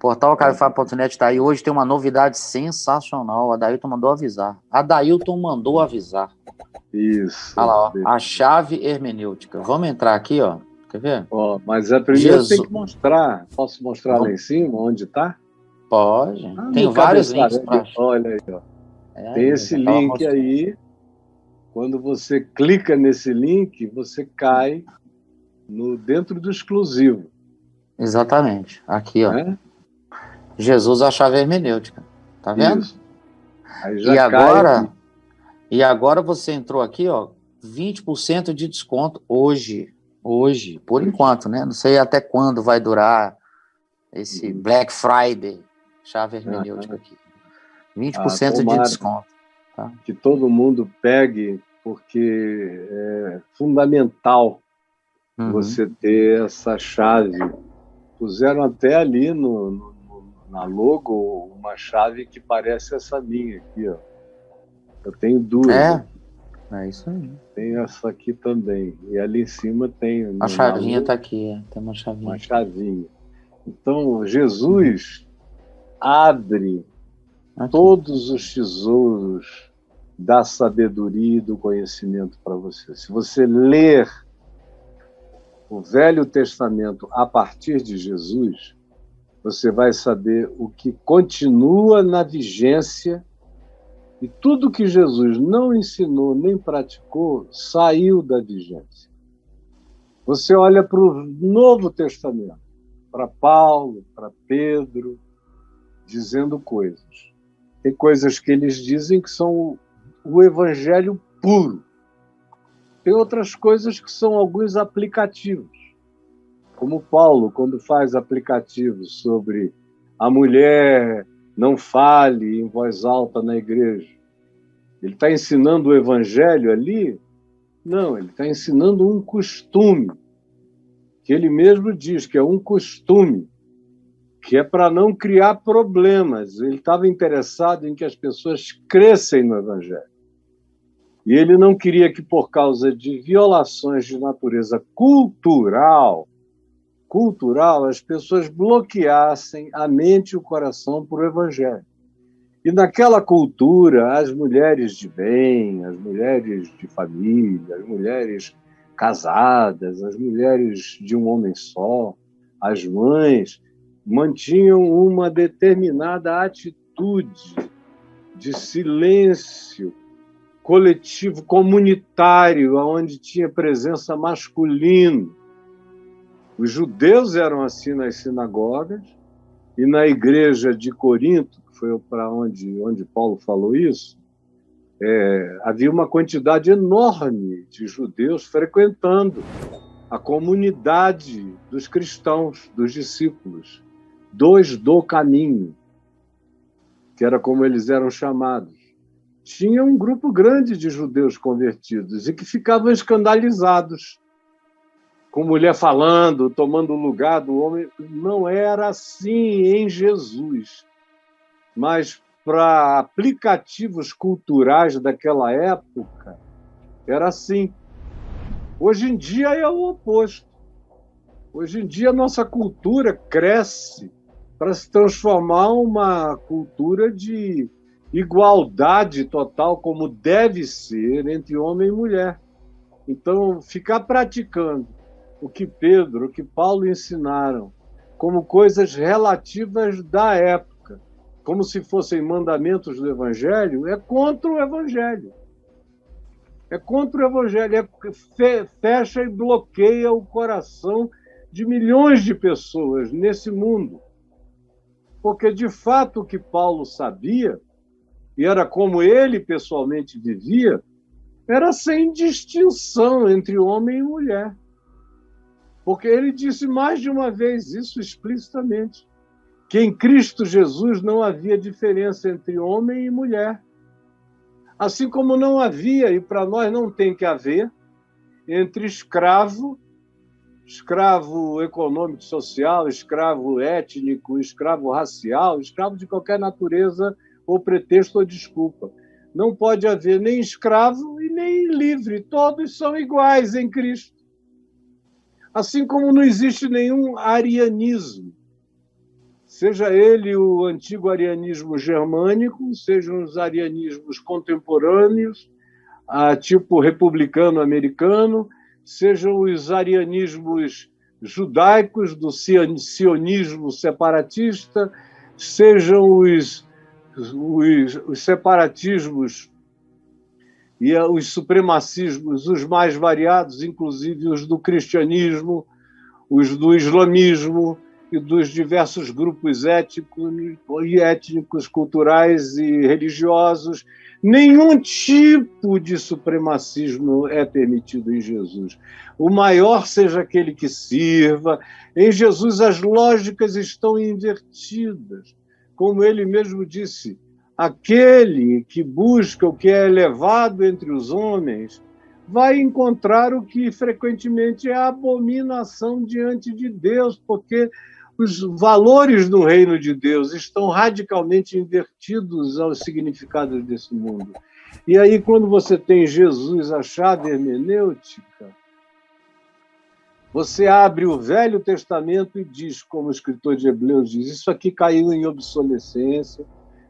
Portal Cabify.net está aí. Hoje tem uma novidade sensacional. A Adailton mandou avisar. Isso. Olha lá, ó. A chave hermenêutica. Vamos entrar aqui, ó. Quer ver? Ó, mas primeiro tem que mostrar. Posso mostrar lá em cima onde está? Pode. Tem vários links. Olha aí, ó. Tem esse link aí. Quando você clica nesse link, você cai dentro do exclusivo. Exatamente. Aqui, ó. Jesus, a chave hermenêutica. Tá vendo? Isso. Aí já e agora você entrou aqui, ó, 20% de desconto hoje, por enquanto, né? Não sei até quando vai durar esse Black Friday, chave hermenêutica aqui. 20% de desconto. Tá? Que todo mundo pegue, porque é fundamental você ter essa chave. Puseram até ali na logo uma chave que parece essa minha aqui, ó. Eu tenho duas. É isso aí. Tem essa aqui também. E ali em cima tem... A chavinha está aqui, tem uma chavinha. Uma chavinha. Então, Jesus abre todos os tesouros da sabedoria e do conhecimento para você. Se você ler o Velho Testamento a partir de Jesus, você vai saber o que continua na vigência. E tudo que Jesus não ensinou nem praticou saiu da vigência. Você olha para o Novo Testamento, para Paulo, para Pedro, dizendo coisas. Tem coisas que eles dizem que são o evangelho puro. Tem outras coisas que são alguns aplicativos. Como Paulo, quando faz aplicativos sobre a mulher não fale em voz alta na igreja. Ele está ensinando o evangelho ali? Não, ele está ensinando um costume, que ele mesmo diz que é um costume, que é para não criar problemas. Ele estava interessado em que as pessoas crescem no evangelho. E ele não queria que, por causa de violações de natureza cultural, as pessoas bloqueassem a mente e o coração para o evangelho. E naquela cultura, as mulheres de bem, as mulheres de família, as mulheres casadas, as mulheres de um homem só, as mães, mantinham uma determinada atitude de silêncio coletivo, comunitário, onde tinha presença masculina. Os judeus eram assim nas sinagogas, e na igreja de Corinto, que foi para onde Paulo falou isso, havia uma quantidade enorme de judeus frequentando a comunidade dos cristãos, dos discípulos, do caminho, que era como eles eram chamados. Tinha um grupo grande de judeus convertidos e que ficavam escandalizados com mulher falando, tomando o lugar do homem. Não era assim em Jesus. Mas para aplicativos culturais daquela época, era assim. Hoje em dia é o oposto. Hoje em dia a nossa cultura cresce para se transformar uma cultura de igualdade total, como deve ser, entre homem e mulher. Então, ficar praticando o que Pedro, o que Paulo ensinaram, como coisas relativas da época, como se fossem mandamentos do Evangelho, é contra o Evangelho. É contra o Evangelho, fecha e bloqueia o coração de milhões de pessoas nesse mundo. Porque, de fato, o que Paulo sabia, e era como ele pessoalmente vivia, era sem distinção entre homem e mulher. Porque ele disse mais de uma vez isso explicitamente, que em Cristo Jesus não havia diferença entre homem e mulher. Assim como não havia, e para nós não tem que haver, entre escravo econômico social, escravo étnico, escravo racial, escravo de qualquer natureza ou pretexto ou desculpa. Não pode haver nem escravo e nem livre, todos são iguais em Cristo. Assim como não existe nenhum arianismo, seja ele o antigo arianismo germânico, sejam os arianismos contemporâneos, tipo republicano americano, sejam os arianismos judaicos do sionismo separatista, sejam os separatismos e os supremacismos, os mais variados, inclusive os do cristianismo, os do islamismo e dos diversos grupos étnicos, culturais e religiosos. Nenhum tipo de supremacismo é permitido em Jesus. O maior seja aquele que sirva. Em Jesus as lógicas estão invertidas. Como ele mesmo disse, aquele que busca o que é elevado entre os homens vai encontrar o que frequentemente é abominação diante de Deus, porque os valores do reino de Deus estão radicalmente invertidos aos significados desse mundo. E aí, quando você tem Jesus, a chave hermenêutica, você abre o Velho Testamento e diz, como o escritor de Hebreus diz, isso aqui caiu em obsolescência,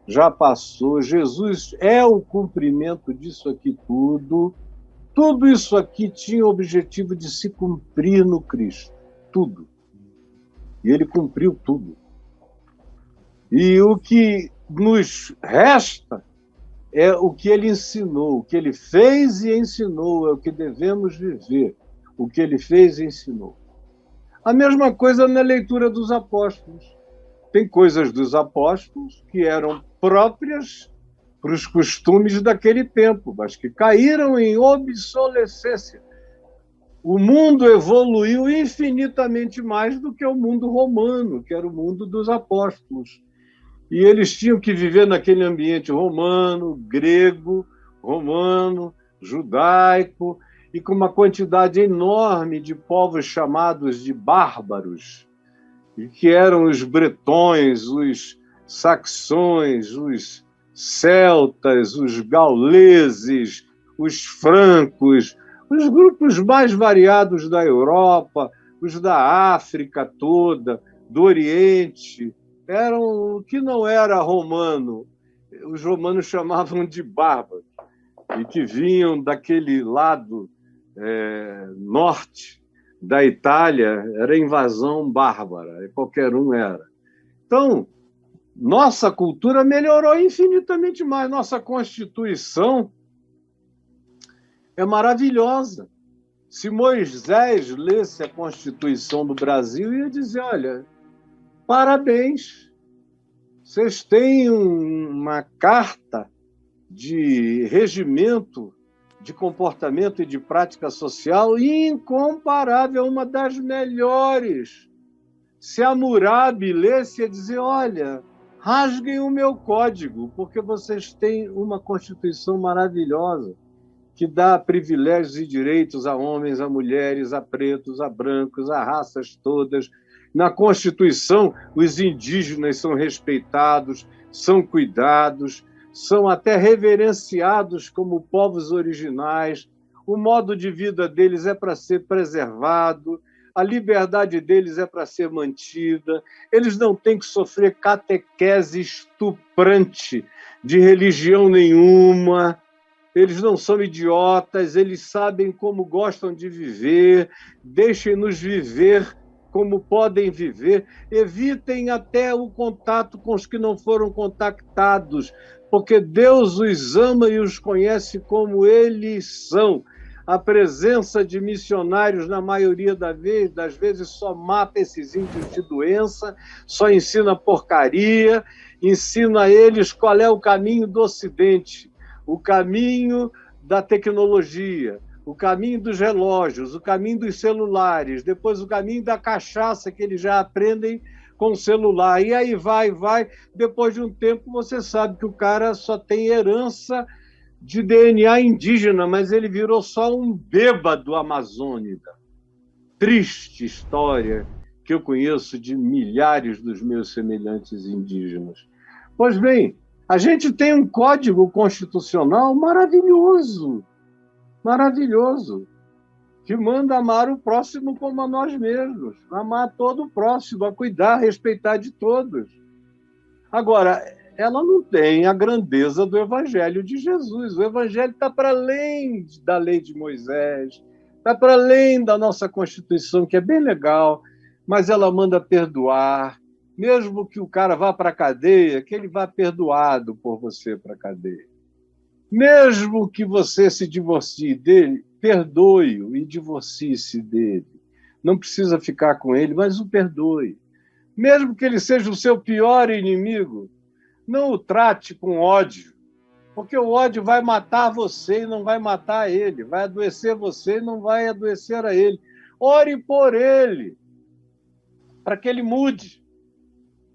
já passou, Jesus é o cumprimento disso aqui tudo. Tudo isso aqui tinha o objetivo de se cumprir no Cristo. Tudo. E ele cumpriu tudo. E o que nos resta é o que ele ensinou, o que ele fez e ensinou, é o que devemos viver. O que ele fez e ensinou. A mesma coisa na leitura dos apóstolos. Tem coisas dos apóstolos que eram próprias para os costumes daquele tempo, mas que caíram em obsolescência. O mundo evoluiu infinitamente mais do que o mundo romano, que era o mundo dos apóstolos. E eles tinham que viver naquele ambiente romano, grego, romano, judaico, e com uma quantidade enorme de povos chamados de bárbaros, que eram os bretões, os saxões, os celtas, os gauleses, os francos, os grupos mais variados da Europa, os da África toda, do Oriente, eram o que não era romano. Os romanos chamavam de bárbaros, e que vinham daquele lado norte da Itália, era invasão bárbara, qualquer um era. Então, nossa cultura melhorou infinitamente mais. Nossa Constituição é maravilhosa. Se Moisés lesse a Constituição do Brasil, ia dizer, olha, parabéns, vocês têm uma carta de regimento, de comportamento e de prática social incomparável, uma das melhores. Se Hammurabi lesse, ia dizer, olha, rasguem o meu código, porque vocês têm uma Constituição maravilhosa, que dá privilégios e direitos a homens, a mulheres, a pretos, a brancos, a raças todas. Na Constituição, os indígenas são respeitados, são cuidados, são até reverenciados como povos originais. O modo de vida deles é para ser preservado, a liberdade deles é para ser mantida, eles não têm que sofrer catequese estuprante de religião nenhuma, eles não são idiotas, eles sabem como gostam de viver, deixem-nos viver como podem viver, evitem até o contato com os que não foram contactados, porque Deus os ama e os conhece como eles são. A presença de missionários, na maioria das vezes, só mata esses índios de doença, só ensina porcaria, ensina a eles qual é o caminho do Ocidente, o caminho da tecnologia, o caminho dos relógios, o caminho dos celulares, depois o caminho da cachaça, que eles já aprendem com o celular. E aí vai. Depois de um tempo, você sabe que o cara só tem herança de DNA indígena, mas ele virou só um bêbado amazônica. Triste história que eu conheço de milhares dos meus semelhantes indígenas. Pois bem, a gente tem um código constitucional maravilhoso, que manda amar o próximo como a nós mesmos, amar todo o próximo, a cuidar, a respeitar de todos. Agora, ela não tem a grandeza do Evangelho de Jesus. O Evangelho está para além da lei de Moisés, está para além da nossa Constituição, que é bem legal, mas ela manda perdoar. Mesmo que o cara vá para a cadeia, que ele vá perdoado por você para a cadeia. Mesmo que você se divorcie dele, perdoe-o e divorcie-se dele. Não precisa ficar com ele, mas o perdoe. Mesmo que ele seja o seu pior inimigo, não o trate com ódio, porque o ódio vai matar você e não vai matar ele, vai adoecer você e não vai adoecer a ele. Ore por ele, para que ele mude.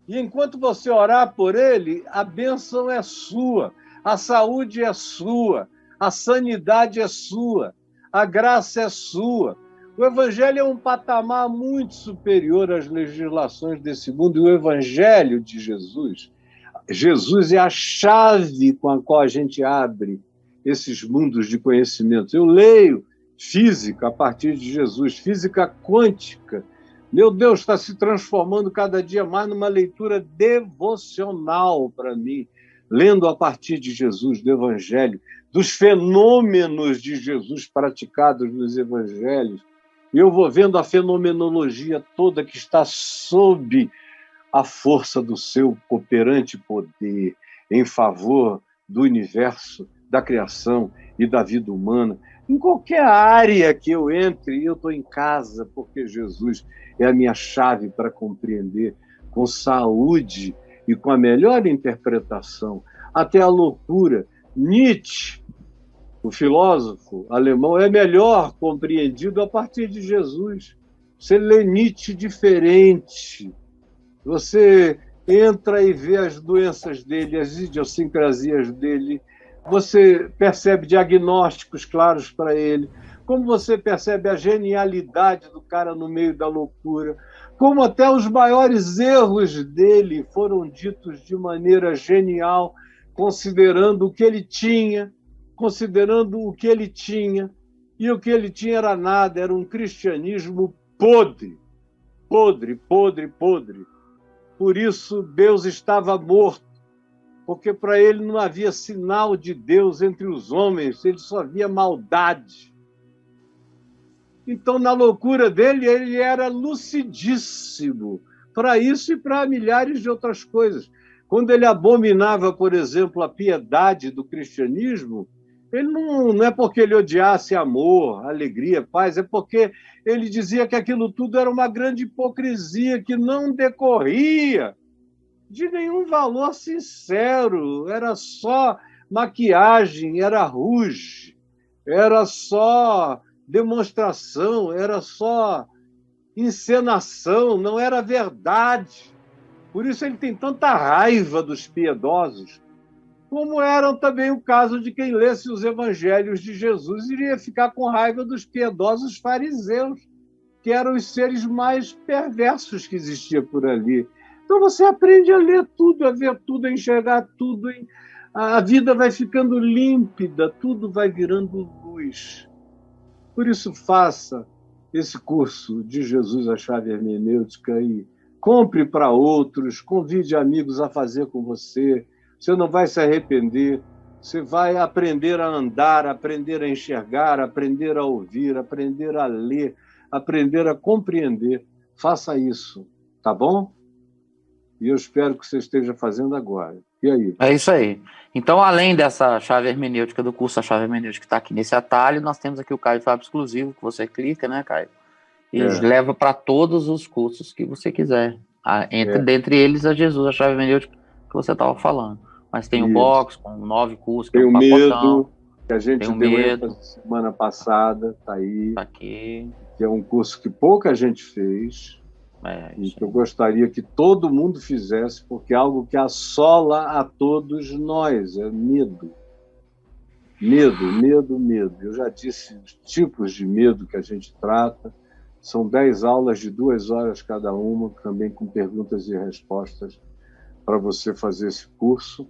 E enquanto você orar por ele, a bênção é sua, a saúde é sua, a sanidade é sua, a graça é sua. O Evangelho é um patamar muito superior às legislações desse mundo, e o Evangelho de Jesus é a chave com a qual a gente abre esses mundos de conhecimento. Eu leio física a partir de Jesus, física quântica. Meu Deus, está se transformando cada dia mais numa leitura devocional para mim, lendo a partir de Jesus, do Evangelho, dos fenômenos de Jesus praticados nos Evangelhos. E eu vou vendo a fenomenologia toda que está sob a força do seu cooperante poder em favor do universo, da criação e da vida humana. Em qualquer área que eu entre, eu estou em casa, porque Jesus é a minha chave para compreender com saúde e com a melhor interpretação, até a loucura. Nietzsche, o filósofo alemão, é melhor compreendido a partir de Jesus. Você lê Nietzsche diferente. Você entra e vê as doenças dele, as idiosincrasias dele. Você percebe diagnósticos claros para ele. Como você percebe a genialidade do cara no meio da loucura. Como até os maiores erros dele foram ditos de maneira genial, considerando o que ele tinha. E o que ele tinha era nada, era um cristianismo podre. Por isso, Deus estava morto, porque para ele não havia sinal de Deus entre os homens, ele só via maldade. Então, na loucura dele, ele era lucidíssimo para isso e para milhares de outras coisas. Quando ele abominava, por exemplo, a piedade do cristianismo, ele não é porque ele odiasse amor, alegria, paz, é porque ele dizia que aquilo tudo era uma grande hipocrisia que não decorria de nenhum valor sincero, era só maquiagem, era rouge, era só demonstração, era só encenação, não era verdade. Por isso ele tem tanta raiva dos piedosos, como eram também o caso de quem lesse os evangelhos de Jesus, iria ficar com raiva dos piedosos fariseus, que eram os seres mais perversos que existiam por ali. Então você aprende a ler tudo, a ver tudo, a enxergar tudo, a vida vai ficando límpida, tudo vai virando luz. Por isso faça esse curso de Jesus, a chave hermenêutica, e compre para outros, convide amigos a fazer com você. Você não vai se arrepender, você vai aprender a andar, aprender a enxergar, aprender a ouvir, aprender a ler, aprender a compreender. Faça isso, tá bom? E eu espero que você esteja fazendo agora. E aí? É isso aí. Então, além dessa chave hermenêutica do curso, a chave hermenêutica que está aqui nesse atalho, nós temos aqui o Caio Fábio Exclusivo, que você clica, né, Caio? E leva para todos os cursos que você quiser. Dentre eles, a Jesus, a chave hermenêutica que você estava falando. Mas tem o box com 9 cursos, que tem é um o pacotão. Medo, que a gente deu ênfase semana passada, está aí. Tá aqui. Que é um curso que pouca gente fez. E que eu gostaria que todo mundo fizesse, porque é algo que assola a todos nós, é medo. Medo. Eu já disse os tipos de medo que a gente trata. São 10 aulas de 2 horas cada uma, também com perguntas e respostas, para você fazer esse curso,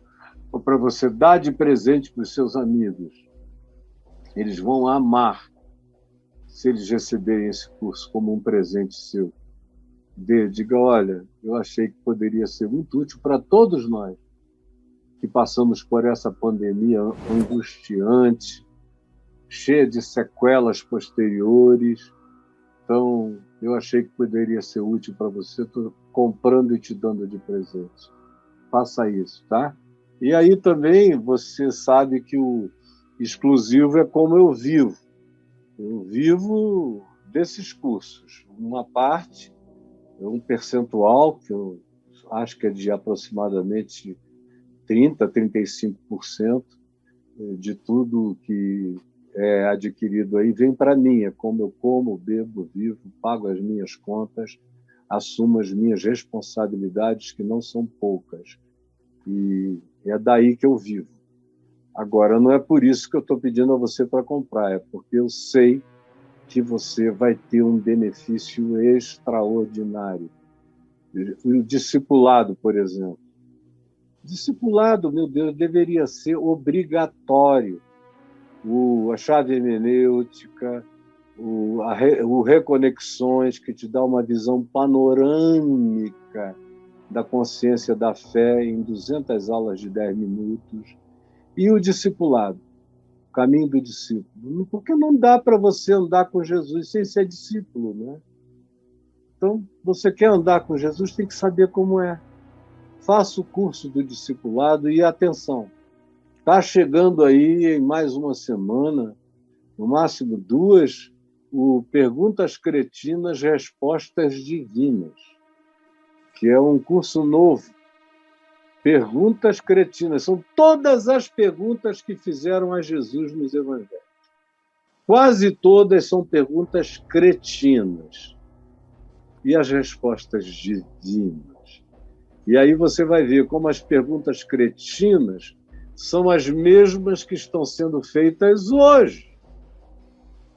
ou para você dar de presente para os seus amigos. Eles vão amar se eles receberem esse curso como um presente seu. Diga, olha, eu achei que poderia ser muito útil para todos nós que passamos por essa pandemia angustiante, cheia de sequelas posteriores. Então, eu achei que poderia ser útil para você. Estou comprando e te dando de presente. Faça isso, tá? E aí também você sabe que o exclusivo é como eu vivo. Eu vivo desses cursos. Uma parte, um percentual, que eu acho que é de aproximadamente 35% de tudo que é adquirido aí vem para mim. É como eu como, bebo, vivo, pago as minhas contas, assumo as minhas responsabilidades, que não são poucas. E é daí que eu vivo. Agora, não é por isso que eu estou pedindo a você para comprar, é porque eu sei que você vai ter um benefício extraordinário. O discipulado, por exemplo. Discipulado, meu Deus, deveria ser obrigatório. A chave hermenêutica, o Reconexões, que te dá uma visão panorâmica da consciência da fé em 200 aulas de 10 minutos. E o discipulado, o caminho do discípulo. Porque não dá para você andar com Jesus sem ser discípulo, né? Então, você quer andar com Jesus, tem que saber como é. Faça o curso do discipulado e atenção, está chegando aí em mais uma semana, no máximo 2, o Perguntas Cretinas, Respostas Divinas, que é um curso novo. Perguntas cretinas, são todas as perguntas que fizeram a Jesus nos evangelhos. Quase todas são perguntas cretinas. E as respostas divinas. E aí você vai ver como as perguntas cretinas são as mesmas que estão sendo feitas hoje.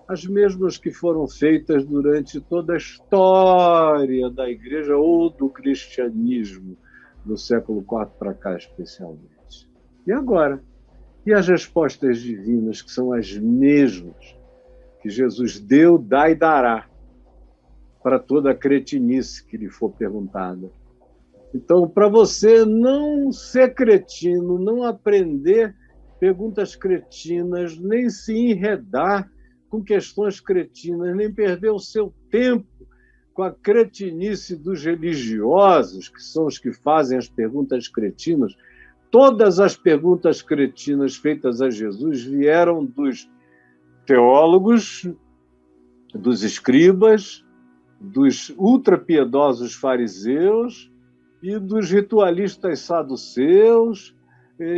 As mesmas que foram feitas durante toda a história da Igreja ou do cristianismo, do século IV para cá, especialmente. E agora? E as respostas divinas, que são as mesmas que Jesus deu, dá e dará para toda a cretinice que lhe for perguntada. Então, para você não ser cretino, não aprender perguntas cretinas, nem se enredar com questões cretinas, nem perder o seu tempo com a cretinice dos religiosos, que são os que fazem as perguntas cretinas. Todas as perguntas cretinas feitas a Jesus vieram dos teólogos, dos escribas, dos ultrapiedosos fariseus e dos ritualistas saduceus,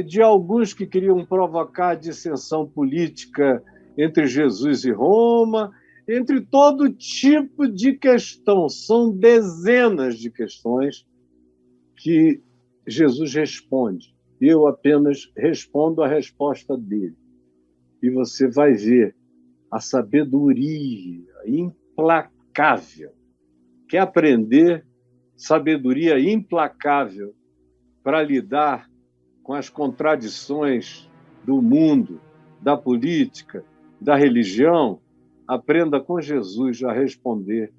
de alguns que queriam provocar dissensão política entre Jesus e Roma, entre todo tipo de questão. São dezenas de questões que Jesus responde. Eu apenas respondo a resposta dele. E você vai ver a sabedoria implacável. Quer aprender sabedoria implacável para lidar com as contradições do mundo, da política, da religião? Aprenda com Jesus a responder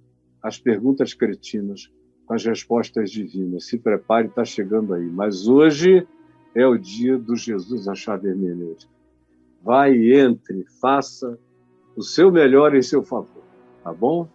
às perguntas cretinas com as respostas divinas. Se prepare, está chegando aí. Mas hoje é o dia do Jesus a chave hermenêutica. Vai, entre, faça o seu melhor em seu favor. Tá bom?